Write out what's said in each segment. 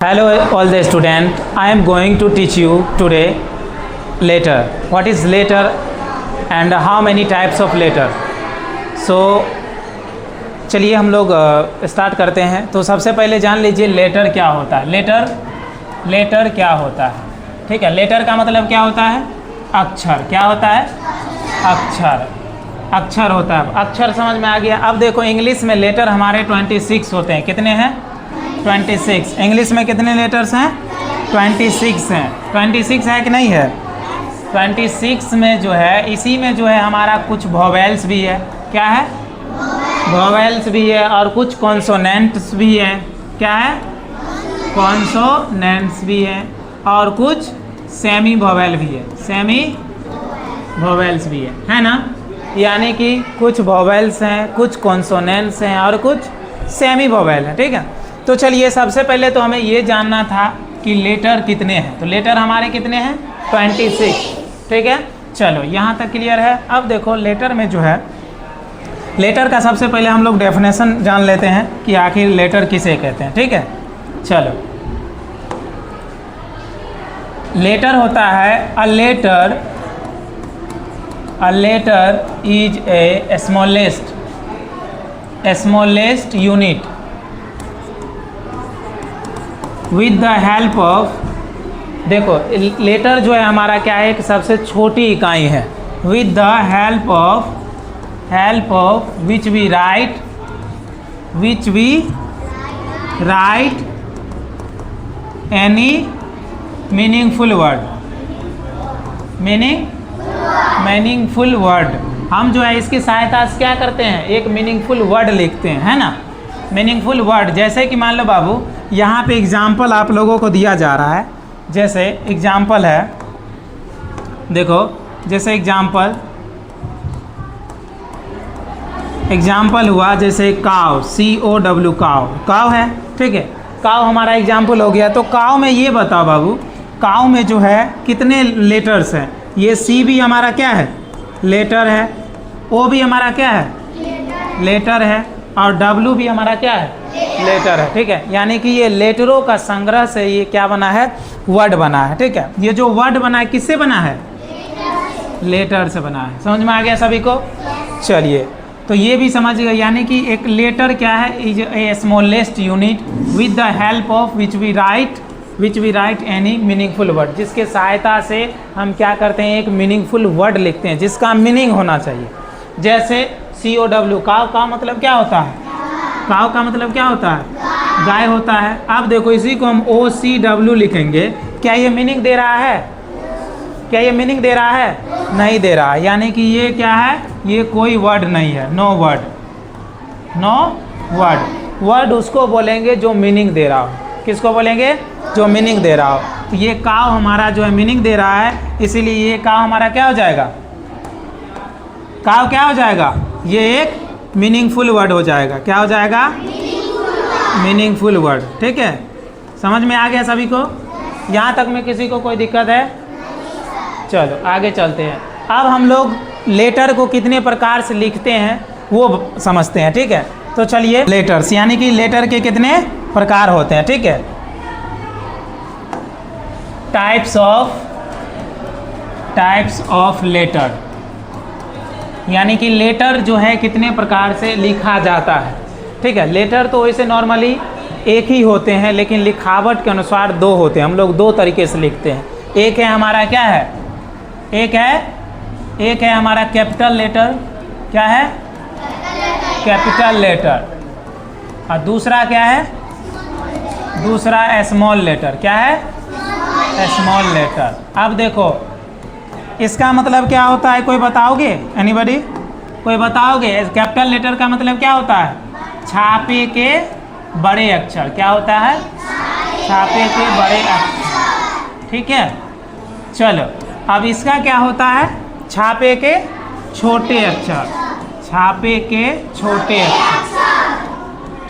Hello all the student, I am going to teach you today letter. What is letter and how many types of letter? So चलिए हम लोग start करते हैं। तो सबसे पहले जान लीजिए लेटर क्या होता है। लेटर क्या होता है, ठीक है। लेटर का मतलब क्या होता है? अक्षर। क्या होता है? अक्षर होता है। अक्षर समझ में आ गया। अब देखो इंग्लिश में लेटर हमारे 26 होते हैं। कितने हैं? 26। इंग्लिश में कितने लेटर्स हैं? 26 हैं। 26 है कि नहीं है? 26 में जो है, इसी में जो है हमारा कुछ वोवेल्स भी है। क्या है? वोवेल्स भी है और कुछ कॉन्सोनेंट्स भी है। क्या है? कॉन्सोनेंट्स भी है और कुछ सेमी वोवेल भी है। सेमी वोवेल्स भी है ना। यानी कि कुछ वोवेल्स हैं, कुछ कॉन्सोनेंट्स हैं और कुछ सेमी वोवेल है, ठीक है। तो चलिए सबसे पहले तो हमें ये जानना था कि लेटर कितने हैं। तो लेटर हमारे कितने हैं? 26, ठीक है। चलो यहाँ तक क्लियर है। अब देखो लेटर में जो है, लेटर का सबसे पहले हम लोग डेफिनेशन जान लेते हैं कि आखिर लेटर किसे कहते हैं, ठीक है। चलो, लेटर होता है a letter is a smallest unit with the help of, देखो लेटर जो है हमारा क्या है, एक सबसे छोटी इकाई है। With the help of which we write any meaningful word. हम जो है इसकी सहायता से क्या करते हैं, एक मीनिंगफुल वर्ड लिखते हैं, है ना। मीनिंगफुल वर्ड जैसे कि मान लो बाबू, यहाँ पे एग्जाम्पल आप लोगों को दिया जा रहा है। जैसे एग्जाम्पल है, देखो जैसे एग्जाम्पल हुआ, जैसे काव, COW काव है, ठीक है। काव हमारा एग्जाम्पल हो गया। तो काव में ये बताओ बाबू, काव में जो है कितने लेटर्स हैं? ये C भी हमारा क्या है? लेटर है। O भी हमारा क्या है? लेटर है। और W भी हमारा क्या है? लेटर है, ठीक है। यानी कि ये लेटरों का संग्रह से ये क्या बना है? वर्ड बना है, ठीक है। ये जो वर्ड बना है किससे बना है? लेटर से बना है। समझ में आ गया सभी को? चलिए, तो ये भी समझ गए। यानी कि एक लेटर क्या है? Is a smallest unit with the help of which we write any meaningful word. जिसके सहायता से हम क्या करते हैं, एक मीनिंगफुल वर्ड लिखते हैं जिसका मीनिंग होना चाहिए। जैसे COW काव का मतलब क्या होता है? काव का मतलब क्या होता है? गाय होता है। अब देखो इसी को हम OCW लिखेंगे। क्या ये मीनिंग दे रहा है? नहीं दे रहा है। यानी कि ये क्या है? ये कोई वर्ड नहीं है। No word. वर्ड उसको बोलेंगे जो मीनिंग दे रहा हो। किसको बोलेंगे? जो मीनिंग दे रहा हो। तो ये काव हमारा जो है मीनिंग दे रहा है, इसीलिए ये काव हमारा क्या हो जाएगा? काव क्या हो जाएगा? ये एक मीनिंगफुल वर्ड हो जाएगा। क्या हो जाएगा? मीनिंगफुल वर्ड, ठीक है। समझ में आ गया सभी को? यहाँ तक में किसी को कोई दिक्कत है? चलो आगे चलते हैं। अब हम लोग लेटर को कितने प्रकार से लिखते हैं वो समझते हैं, ठीक है। तो चलिए, लेटर्स यानी कि लेटर के कितने प्रकार होते हैं, ठीक है। टाइप्स ऑफ लेटर, यानी कि लेटर जो है कितने प्रकार से लिखा जाता है, ठीक है। लेटर तो वैसे नॉर्मली एक ही होते हैं, लेकिन लिखावट के अनुसार दो होते हैं। हम लोग दो तरीके से लिखते हैं। एक है हमारा क्या है? एक है हमारा कैपिटल लेटर। क्या है? Capital letter. और दूसरा क्या है? दूसरा स्मॉल लेटर। क्या है? Small letter. अब देखो इसका मतलब क्या होता है, कोई बताओगे? एनीबॉडी? कोई बताओगे? कैपिटल लेटर का मतलब क्या होता है? छापे के बड़े अक्षर। क्या होता है? छापे के बड़े अक्षर, ठीक है। चलो, अब इसका क्या होता है? छापे के छोटे अक्षर।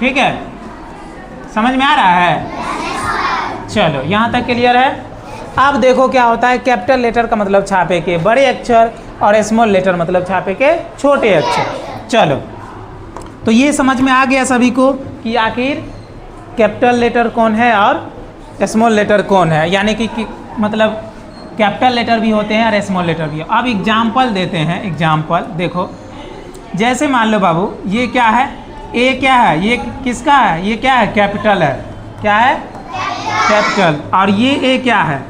ठीक है। समझ में आ रहा है? चलो यहाँ तक क्लियर है। अब देखो क्या होता है, कैपिटल लेटर का मतलब छापे के बड़े अक्षर और स्मॉल लेटर मतलब छापे के छोटे अक्षर। चलो, तो ये समझ में आ गया सभी को कि आखिर कैपिटल लेटर कौन है और स्मॉल लेटर कौन है, यानी कि मतलब कैपिटल लेटर भी होते हैं और स्मॉल लेटर भी। अब एग्जाम्पल देते हैं, एग्जाम्पल देखो, जैसे मान लो बाबू ये क्या है, ए क्या है, ये किसका है, ये क्या है, कैपिटल है, क्या है, कैपिटल। और ये ए क्या है,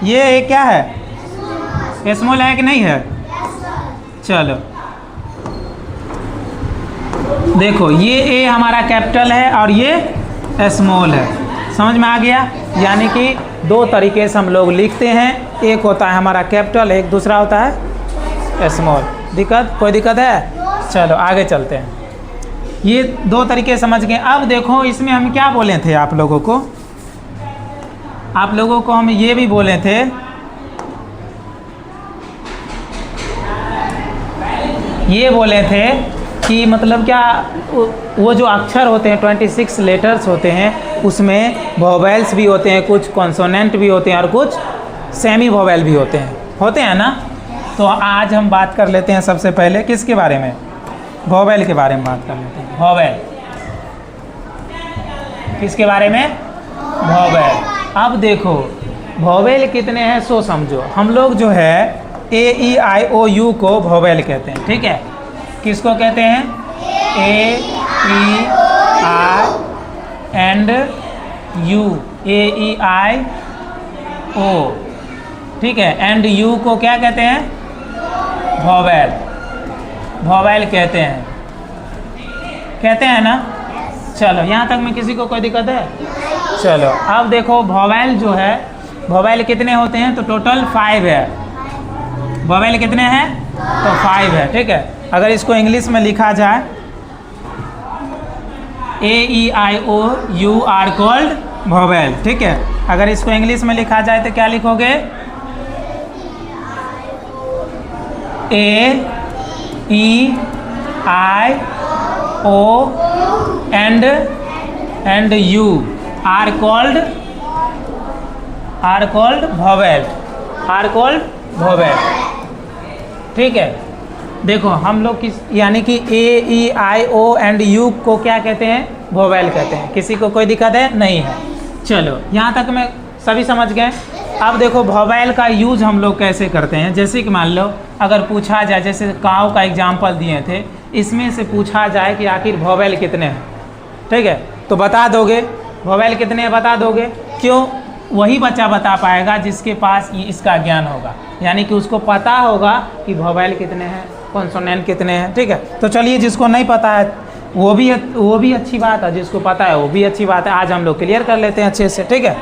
ये ए क्या है, स्मॉल है कि नहीं है। चलो देखो, ये ए हमारा कैपिटल है और ये स्मॉल है, समझ में आ गया। यानी कि दो तरीके से हम लोग लिखते हैं, एक होता है हमारा कैपिटल, एक दूसरा होता है स्मॉल। दिक्कत, कोई दिक्कत है। चलो आगे चलते हैं, ये दो तरीके समझ गए। अब देखो इसमें हम क्या बोले थे आप लोगों को, हम ये भी बोले थे, ये बोले थे कि मतलब क्या, वो जो अक्षर होते हैं 26 लेटर्स होते हैं, उसमें वोवेल्स भी होते हैं, कुछ कॉन्सोनेंट भी होते हैं और कुछ सेमी वोवेल भी होते हैं ना। तो आज हम बात कर लेते हैं सबसे पहले किसके बारे में, वोवेल के बारे में बात कर लेते हैं। वोवेल किसके बारे में, वोवेल। अब देखो वोवेल कितने हैं सो समझो। हम लोग जो है AEIOU को वोवेल कहते हैं, ठीक है। किसको कहते हैं, AEIO, AEIO, ठीक है। एंड यू को क्या कहते हैं, वोवेल, वोवेल कहते हैं ना। चलो यहाँ तक में किसी को कोई दिक्कत है। चलो अब देखो वोवेल जो है, वोवेल कितने होते हैं, तो टोटल 5 है। वोवेल कितने हैं, तो 5 है, ठीक है। अगर इसको इंग्लिश में लिखा जाए, AEIOU आर कॉल्ड वोवेल, ठीक है। अगर इसको इंग्लिश में लिखा जाए तो क्या लिखोगे, AEIO and U are called vowel, ठीक है। देखो हम लोग किस, यानी कि AEIO एंड U को क्या कहते हैं, वोवेल कहते हैं। किसी को कोई दिक्कत है, नहीं है। चलो यहाँ तक में सभी समझ गए। अब देखो वोवेल का यूज़ हम लोग कैसे करते हैं। जैसे कि मान लो अगर पूछा जाए, जैसे काऊ का एग्जाम्पल दिए थे, इसमें से पूछा जाए कि आखिर वोवेल कितने हैं, ठीक है, तो बता दोगे वोवेल कितने हैं, बता दोगे। क्यों, वही बच्चा बता पाएगा जिसके पास ये इसका ज्ञान होगा, यानी कि उसको पता होगा कि वोवेल कितने हैं, कॉन्सोनेंट कितने हैं, ठीक है। तो चलिए जिसको नहीं पता है वो भी अच्छी बात है, जिसको पता है वो भी अच्छी बात है। आज हम लोग क्लियर कर लेते हैं अच्छे से, ठीक है,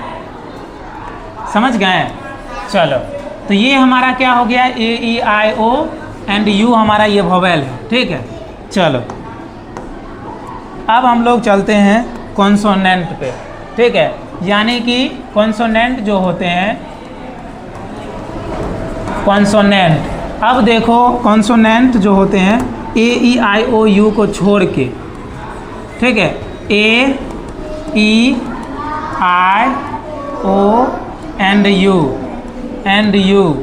समझ गए। चलो तो ये हमारा क्या हो गया, AEIO एंड U हमारा ये वोवेल है, ठीक है। चलो अब हम लोग चलते हैं कॉन्सोनेंट पे, ठीक है। यानी कि कॉन्सोनेंट जो होते हैं, कॉन्सोनेंट, अब देखो कॉन्सोनेंट जो होते हैं AEIOU को छोड़ के, ठीक है, AEIO एंड U,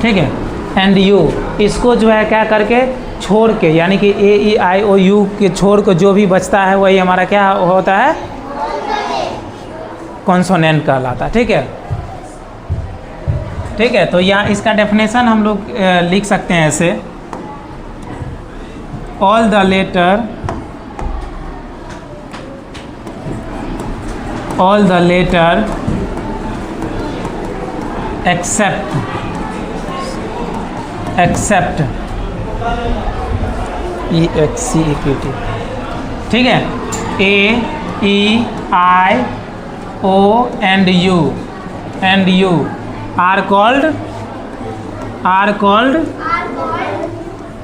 ठीक है, एंड U, इसको जो है क्या करके छोड़ के, यानी कि AEIOU के छोड़ के जो भी बचता है वही हमारा क्या होता है, कॉन्सोनेंट कहलाता है, ठीक है, ठीक है। तो यहाँ इसका डेफिनेशन हम लोग लिख सकते हैं ऐसे, all the letter except EXCEPT, ठीक है, AEIO and U are called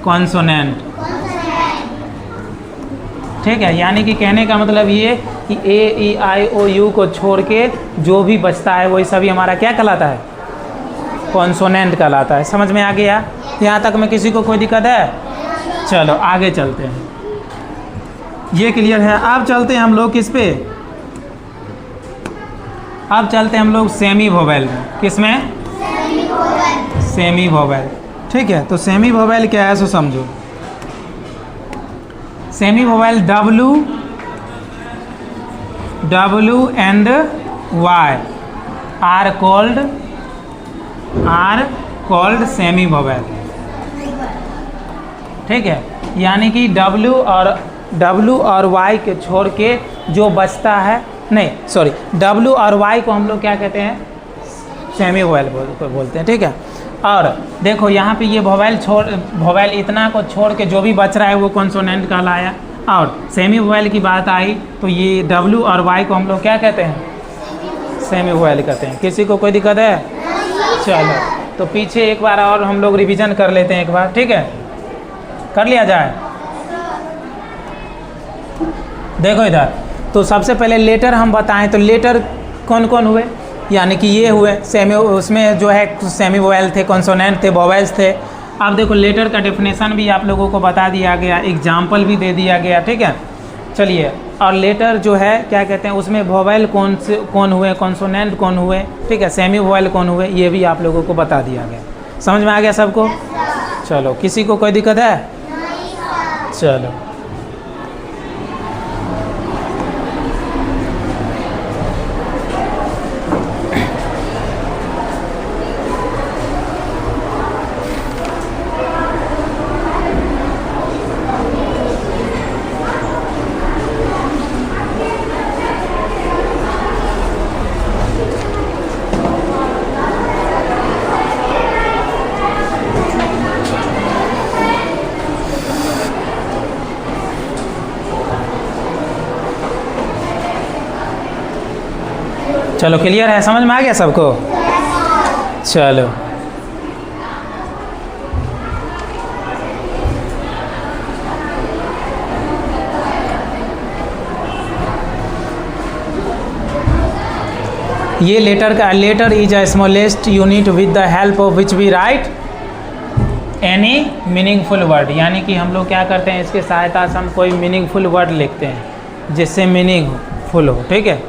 consonant, ठीक है। यानी कि कहने का मतलब ये कि AEIOU को छोड़ के जो भी बचता है वही सभी हमारा क्या कहलाता है, कॉन्सोनेंट कहलाता है। समझ में आ गया, यहाँ तक में किसी को कोई दिक्कत है। चलो आगे चलते हैं, ये क्लियर है। अब चलते हैं हम लोग किस पे, अब चलते हैं हम लोग सेमी वोवेल में। किस में, सेमी वोवेल, ठीक है। तो सेमी वोवेल क्या है सो समझो। Semi vowel W and Y are called semi vowel. ठीक है, यानी कि W और Y के छोड़ के जो बचता है, नहीं सॉरी, W और Y को हम लोग क्या कहते हैं, सेमी वोवेल बोलते हैं। ठीक है, और देखो यहाँ पे ये वोवेल इतना को छोड़ के जो भी बच रहा है वो कॉन्सोनेंट कहलाया। और सेमी वोवेल की बात आई तो ये W और Y को हम लोग क्या कहते हैं, सेमी वोवेल कहते हैं। किसी को कोई दिक्कत है? चलो तो पीछे एक बार और हम लोग रिवीजन कर लेते हैं एक बार। ठीक है, कर लिया जाए। देखो इधर, तो सबसे पहले लेटर हम बताएं तो लेटर कौन कौन हुए, यानी कि ये हुए सेमी, उसमें जो है सेमी वोवेल थे, कॉन्सोनेंट थे, वोवेल्स थे। अब देखो लेटर का डेफिनेशन भी आप लोगों को बता दिया गया, एग्जाम्पल भी दे दिया गया। ठीक है, चलिए, और लेटर जो है क्या कहते हैं, उसमें वोवेल कौन हुए, कॉन्सोनेंट कौन हुए, ठीक है, सेमी वोवेल कौन हुए, ये भी आप लोगों को बता दिया गया। समझ में आ गया सबको? चलो, किसी को कोई दिक्कत है? चलो, चलो क्लियर है, समझ में आ गया सबको? चलो, ये letter is a smallest unit with the help of which we write any meaningful word, यानी कि हम लोग क्या करते हैं, इसके सहायता से हम कोई मीनिंगफुल वर्ड लिखते हैं जिससे मीनिंगफुल हो। ठीक है,